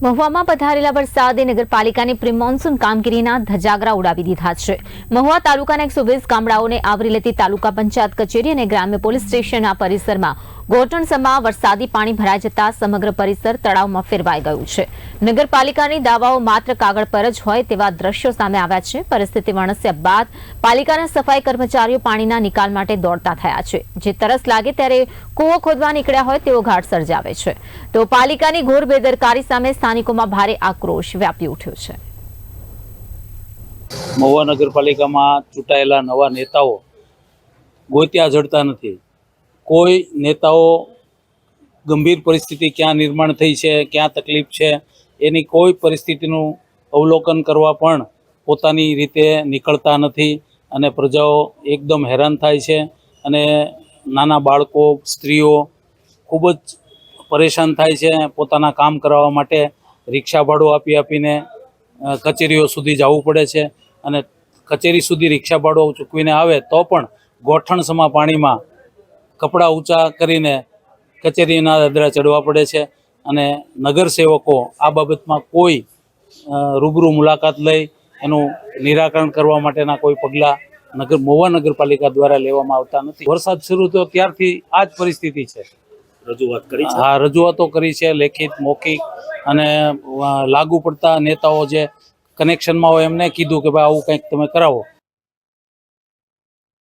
મહુવામાં પધારેલા વરસાદે નગરપાલિકાની પ્રી મોન્સૂન કામગીરીના ધજાગરા ઉડાવી દીધા છે। મહુવા તાલુકાના 120 ગામડાઓને આવરી લેતી તાલુકા પંચાયત કચેરી અને ગ્રામ્ય પોલીસ સ્ટેશનના પરિસરમાં ઘોટણસમાં વરસાદી પાણી ભરાઈ જતા સમગ્ર પરિસર તળાવમાં ફેરવાઈ ગયું છે। નગરપાલિકાની દાવાઓ માત્ર કાગળ પર જ હોય તેવા દ્રશ્યો સામે આવ્યા છે। પરિસ્થિતિ વણસ્યા બાદ પાલિકાના સફાઈ કર્મચારીઓ પાણીના નિકાલ માટે દોડતા થયા છે, જે તરસ લાગે ત્યારે કૂવો ખોદવા નીકળ્યા હોય તેવો ઘાટ સર્જાવે છે। તો પાલિકાની ઘોર બેદરકારી સામે સ્થાનિકોમાં ભારે આક્રોશ વ્યાપી ઉઠ્યો છે। મહુવા નગરપાલિકામાં ચૂંટાયેલા નવા નેતાઓ ગોત્યા જડતા નથી। કોઈ નેતાઓ ગંભીર પરિસ્થિતિ ક્યાં નિર્માણ થઈ છે, ક્યાં તકલીફ છે, એની કોઈ પરિસ્થિતિનું અવલોકન કરવા પણ પોતાની રીતે નીકળતા નથી અને પ્રજાઓ એકદમ હેરાન થાય છે અને નાના બાળકો, સ્ત્રીઓ ખૂબ જ પરેશાન થાય છે। પોતાના કામ કરાવવા માટે રિક્ષા ભાડું આપીને કચેરીઓ સુધી જવું પડે છે અને કચેરી સુધી રિક્ષા ભાડું ચૂકવીને આવે તો પણ ગોઠણસમા પાણીમાં કપડાં ઊંચા કરીને કચેરીના દાદરા ચડવા પડે છે અને નગરસેવકો આ બાબતમાં કોઈ રૂબરૂ મુલાકાત લઈ એનું નિરાકરણ કરવા માટેના કોઈ પગલાં મહુવા નગરપાલિકા દ્વારા લેવામાં આવતા નથી। વરસાદ શરૂ થયો ત્યારથી આ જ પરિસ્થિતિ છે। રજૂઆતો કરી છે, લેખિત, મૌખિક અને લાગુ પડતા નેતાઓ જે કનેક્શનમાં હોય એમને કીધું કે ભાઈ આવું કંઈક તમે કરાવો,